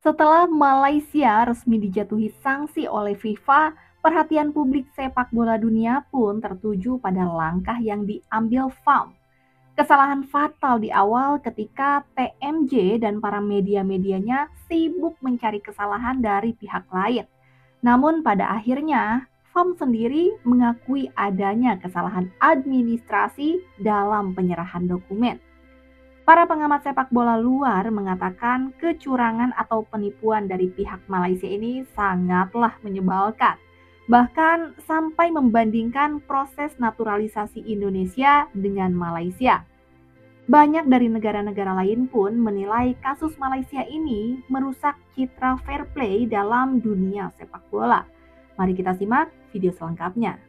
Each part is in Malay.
Setelah Malaysia resmi dijatuhi sanksi oleh FIFA, perhatian publik sepak bola dunia pun tertuju pada langkah yang diambil FAM. Kesalahan fatal di awal ketika TMJ dan para media-medianya sibuk mencari kesalahan dari pihak lain. Namun pada akhirnya, FAM sendiri mengakui adanya kesalahan administrasi dalam penyerahan dokumen. Para pengamat sepak bola luar mengatakan kecurangan atau penipuan dari pihak Malaysia ini sangatlah menyebalkan. Bahkan sampai membandingkan proses naturalisasi Indonesia dengan Malaysia. Banyak dari negara-negara lain pun menilai kasus Malaysia ini merusak citra fair play dalam dunia sepak bola. Mari kita simak video selengkapnya.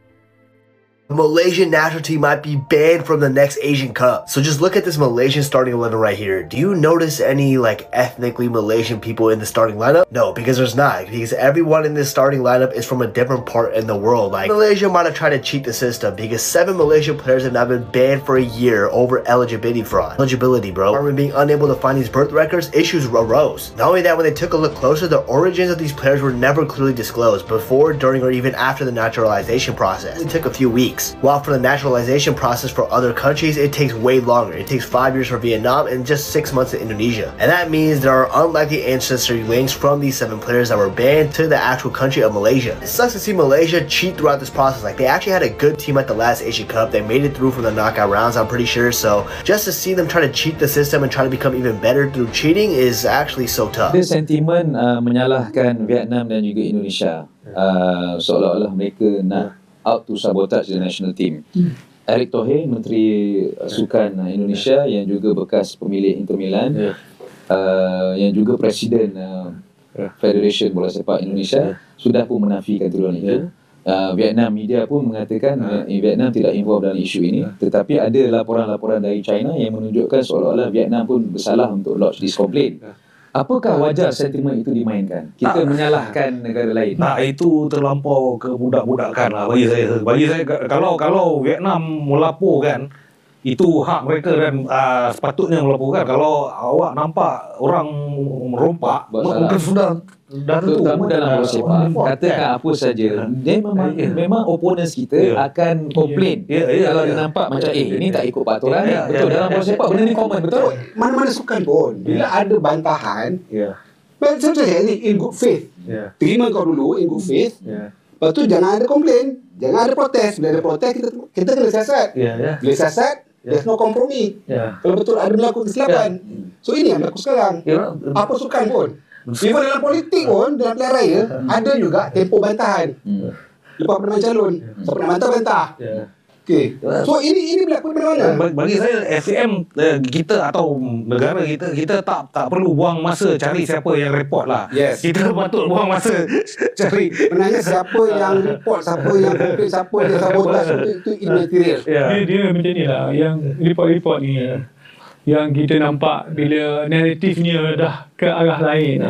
The Malaysian national team might be banned from the next Asian Cup. So just look at this Malaysian starting 11 right here. Do you notice any ethnically Malaysian people in the starting lineup? No, because there's not. Because everyone in this starting lineup is from a different part in the world. Malaysia might have tried to cheat the system because 7 Malaysian players have now been banned for a year over eligibility fraud. Eligibility, bro. Department being unable to find these birth records, issues arose. Not only that, when they took a look closer, the origins of these players were never clearly disclosed before, during, or even after the naturalization process. It took a few weeks. While for the naturalization process for other countries, it takes way longer. It takes 5 years for Vietnam and just 6 months in Indonesia. And that means there are unlikely ancestry links from these 7 players that were banned to the actual country of Malaysia. It sucks to see Malaysia cheat throughout this process. They actually had a good team at the last Asian Cup. They made it through from the knockout rounds, I'm pretty sure. So just to see them try to cheat the system and try to become even better through cheating is actually so tough. Ada sentimen menyalahkan Vietnam dan juga Indonesia. Seolah-olah mereka nak out to sabotage the national team. Erick Thohir, Menteri Sukan Indonesia yang juga bekas pemilik Inter Milan, yang juga Presiden Federation Bola Sepak Indonesia, sudah pun menafikan tuduhan itu. Vietnam media pun mengatakan Vietnam tidak involved dalam isu ini, tetapi ada laporan-laporan dari China yang menunjukkan seolah-olah Vietnam pun bersalah untuk lodge this complaint. Apakah wajar sentimen itu dimainkan? Kita menyalahkan negara lain. Itu terlampau kebudak-budakan lah bagi saya. Kalau Vietnam melaporkan, itu hak mereka dan sepatutnya melaporkan. Kalau awak nampak orang merompak, mungkin sudah tentu. Terutama dalam bola sepak, katakan apa saja, dia memang opponents kita akan komplain. Kalau dia nampak macam ini tak ikut peraturan. Betul, dalam bola sepak benda ni common, betul? Mana-mana sukan pun bila ada bantahan, sebenarnya ni in good faith. Terima kau dulu in good faith. Lepas tu jangan ada komplain, jangan ada protes. Bila ada protes, kita kena siasat. Bila siasat, there's no kompromi. Kalau betul ada berlaku kesilapan. So ini yang berlaku sekarang. Apa sukan pun. Even dalam politik pun, dalam pilihan raya, ada juga tempoh bantahan. Lepas penentuan calon, siapa nak bantah. Okay. So ini berlaku di mana-mana. Bagi saya SCM kita atau negara kita tak perlu buang masa cari siapa yang report lah. Kita patut buang masa cari sebenarnya siapa yang report, siapa yang komplain, siapa yang sabotaj, itu immaterial. Dia macam ni lah, yang report-report ni yang kita nampak bila naratifnya dah ke arah lain.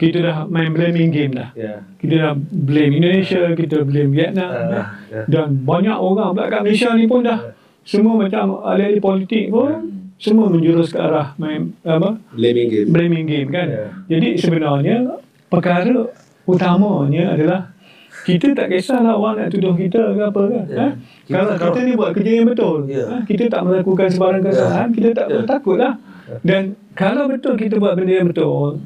Kita dah main blaming game dah. Kita dah blame Indonesia, kita blame Vietnam. Dan banyak orang pula kat Malaysia ni pun dah semua macam ahli-ahli politik pun semua menjurus ke arah main blaming game kan. Jadi sebenarnya perkara utamanya adalah kita tak kisahlah orang nak tuduh kita ke apa kan. Kalau kita ni buat kerja yang betul, kita tak melakukan sebarang kesalahan, kita tak perlu takut lah. Dan kalau betul kita buat benda yang betul,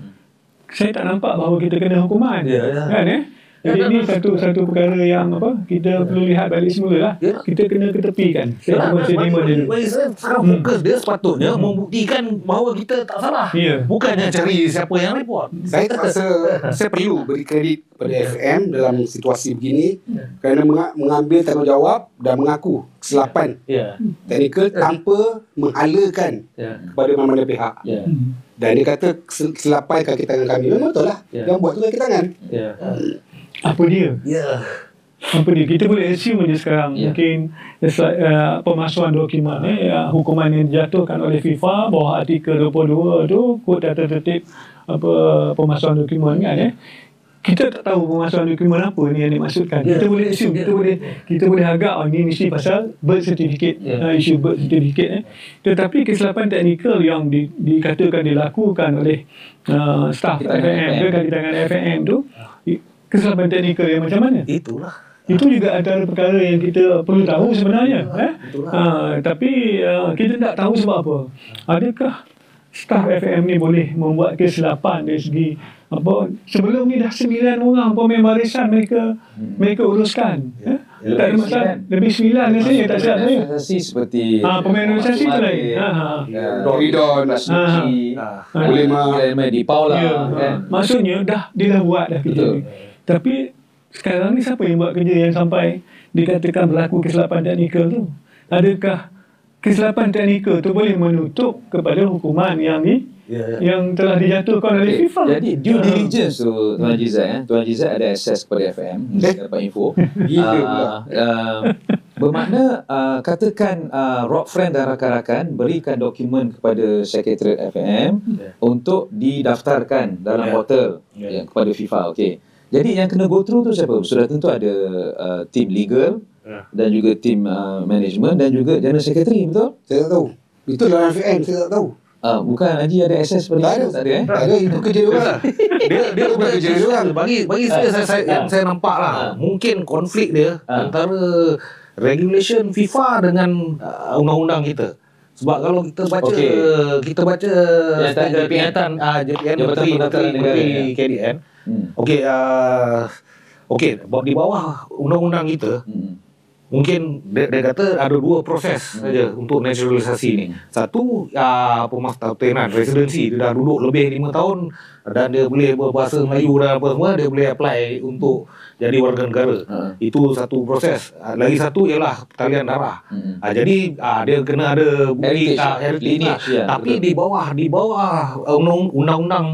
saya tak nampak bahawa kita kena hukuman. Kan Jadi ini satu perkara yang kita perlu lihat balik semula lah. Kita kena ketepikan. Bagi saya sekarang fokus dia sepatutnya membuktikan bahawa kita tak salah. Bukannya cari siapa yang report. Saya terasa saya perlu beri kredit pada FM dalam situasi begini kerana mengambil tanggungjawab dan mengaku kesilapan teknikal tanpa menghalakan kepada mana-mana pihak. Dan dia kata kesilapan kaki tangan kami. Memang betul lah. Yang buat tu kaki tangan. Apa dia? Apa dia? Kita boleh assume je sekarang. Mungkin pemalsuan dokumen hukuman yang dijatuhkan oleh FIFA bawah artikel 22 tu, kod tata tertib pemalsuan dokumen kan kita tak tahu pemasukan dokumen apa ni yang dimaksudkan. Kita boleh assume, kita boleh agak ni mesti pasal birth certificate, isu birth certificate. Tetapi kesilapan teknikal yang dikatakan dilakukan oleh staf FAM, kajian FAM tu, kesilapan teknikal yang macam mana? Itulah. Itu juga antara perkara yang kita perlu tahu sebenarnya. Tapi kita tak tahu sebab apa. Adakah staf FM ni boleh membuat kesilapan dari segi apa, sebelum ni dah 9 orang pemain barisan mereka uruskan. Tak ada masalah. Lebih 9 rasanya, tak silap saya. Organisasi seperti Pemain organisasi tu lain. Ridon, Nasuki, Ulema di Paula kan. Maksudnya dia dah buat dah kerja ni. Tapi sekarang ni siapa yang buat kerja yang sampai dikatakan berlaku kesilapan teknikal tu? Adakah kesilapan teknikal tu boleh menutup kepada hukuman yang telah dijatuhkan oleh FIFA? Jadi due diligence tu Tuan Jizat, Tuan Jizat ada akses kepada FM, dapat info. Bermakna katakan Rock Friend dan rakan-rakan berikan dokumen kepada Sekretariat FM untuk didaftarkan dalam portal kepada FIFA. Okey. Jadi yang kena go through tu siapa? Sudah tentu ada tim legal dan juga tim management dan juga General Secretary, betul? Saya tak tahu. Itu dalam FM, saya tak tahu. Bukan Haji ada akses pada itu? Tak ada Tak ada, itu kerja dia orang. Dia bukan kerja dia orang. Bagi saya yang saya nampak lah, mungkin konflik dia antara regulation FIFA dengan undang-undang kita. Sebab kalau kita baca pernyataan JPN Menteri KDN. Di bawah undang-undang kita, mungkin dia kata ada 2 proses saja untuk naturalisasi ni. Satu, pemastautenan, residency. Dia dah duduk lebih 5 tahun dan dia boleh berbahasa Melayu dan apa semua, dia boleh apply untuk jadi warga negara. Itu satu proses. Lagi satu ialah talian darah. Jadi dia kena ada bukti heritage. Tapi di bawah undang-undang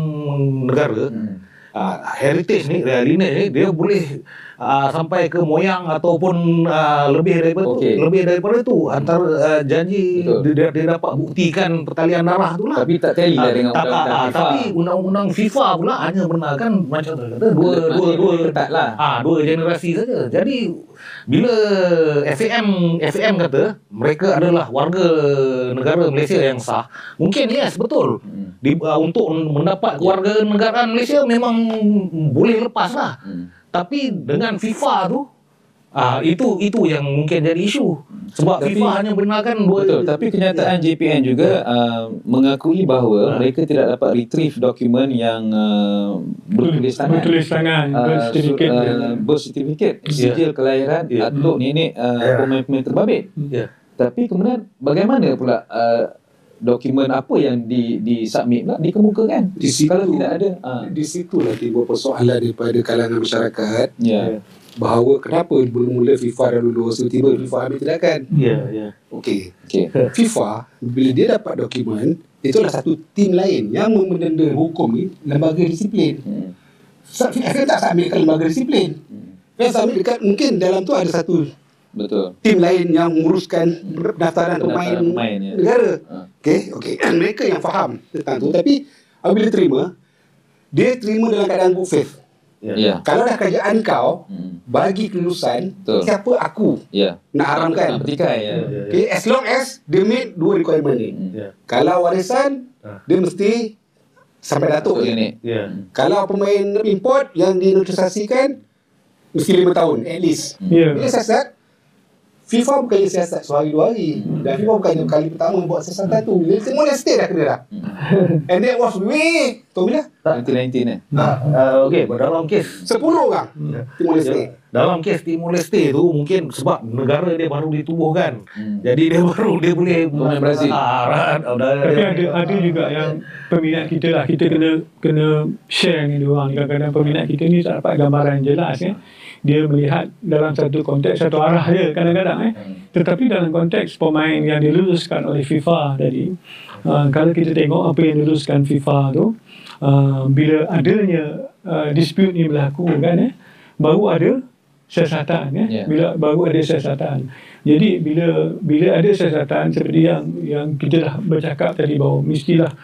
negara, heritage ni, lineage ni, dia boleh sampai ke moyang ataupun lebih daripada itu. Antara janji dia dapat buktikan pertalian darah tu lah. Tapi tak tally lah dengan undang-undang FIFA. Tapi undang-undang FIFA pula hanya benarkan macam tu kata dua generasi saja. Jadi bila FAM kata mereka adalah warga negara Malaysia yang sah, mungkin yes, betul. Untuk mendapat kewarganegaraan negara Malaysia memang boleh lepas lah. Tapi dengan FIFA tu, itu yang mungkin jadi isu. Sebab FIFA hanya benarkan betul. Tapi kenyataan JPN juga mengakui bahawa mereka tidak dapat retrieve dokumen yang bertulis tangan, birth certificate, sijil kelahiran atuk nenek pemain-pemain terbabit. Tapi kemudian bagaimana pula dokumen apa yang disubmit pula dikemukakan kalau tidak ada? Di situlah timbul persoalan daripada kalangan masyarakat. Bahawa kenapa mula-mula FIFA dah lulus, tiba-tiba FIFA ambil tindakan. Okey. FIFA bila dia dapat dokumen, itulah satu tim lain yang membenda hukum ni, lembaga disiplin. FIFA tak submitkan lembaga disiplin. Dia submit dekat, mungkin dalam tu ada satu tim lain yang menguruskan pendaftaran pemain negara. Okey. Mereka yang faham tentang tu, tapi apabila dia terima dalam keadaan good faith. Kalau dah kerajaan kau bagi kelulusan, siapa aku nak haramkan? Okay, as long as dia meet 2 requirement ni. Kalau warisan, dia mesti sampai datuk. Kalau pemain import yang dinaturalisasikan, mesti 5 tahun at least. Bila siasat, FIFA bukannya siasat sehari 2 hari. Dan FIFA bukannya kali pertama buat siasatan tu. Bila semua dah stay dah kena dah. And that was tahu bila? 2019 dalam kes 10 orang Timor Leste. Dalam kes Timor Leste tu mungkin sebab negara dia baru ditubuhkan. Jadi dia boleh pemain Brazil. Tapi ada juga yang peminat kita lah. Kita kena share ni diorang. Kadang-kadang peminat kita ni tak dapat gambaran jelas dia melihat dalam satu konteks, satu arah je kadang-kadang tetapi dalam konteks pemain yang diluluskan oleh FIFA tadi, kalau kita tengok apa yang diluluskan FIFA tu, bila adanya dispute ni berlaku kan, baru ada siasatan baru ada siasatan. Jadi bila ada siasatan seperti yang kita dah bercakap tadi, bahawa mestilah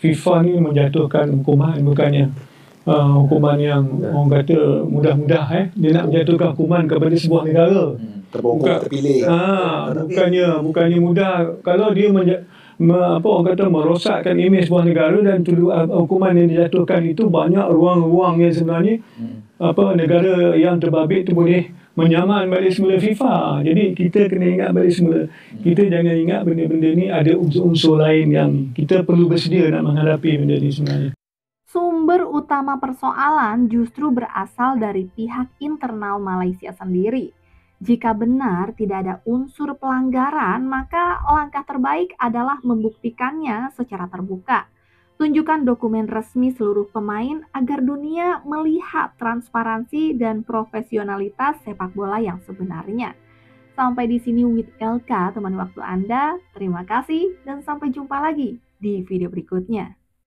FIFA ni menjatuhkan hukuman, bukannya hukuman yang orang kata mudah-mudah dia nak menjatuhkan hukuman kepada sebuah negara. Terbongkar, terpilih. Bukannya mudah kalau dia orang kata merosakkan imej sebuah negara dan hukuman yang dijatuhkan itu banyak ruang-ruang yang sebenarnya negara yang terbabit itu boleh menyaman balik semula FIFA. Jadi kita kena ingat balik semula. Kita jangan ingat benda-benda ni ada unsur-unsur lain yang kita perlu bersedia nak menghadapi benda ni sebenarnya. Sumber utama persoalan justru berasal dari pihak internal Malaysia sendiri. Jika benar tidak ada unsur pelanggaran, maka langkah terbaik adalah membuktikannya secara terbuka. Tunjukkan dokumen resmi seluruh pemain agar dunia melihat transparansi dan profesionalitas sepak bola yang sebenarnya. Sampai di sini with LK, teman waktu Anda. Terima kasih dan sampai jumpa lagi di video berikutnya.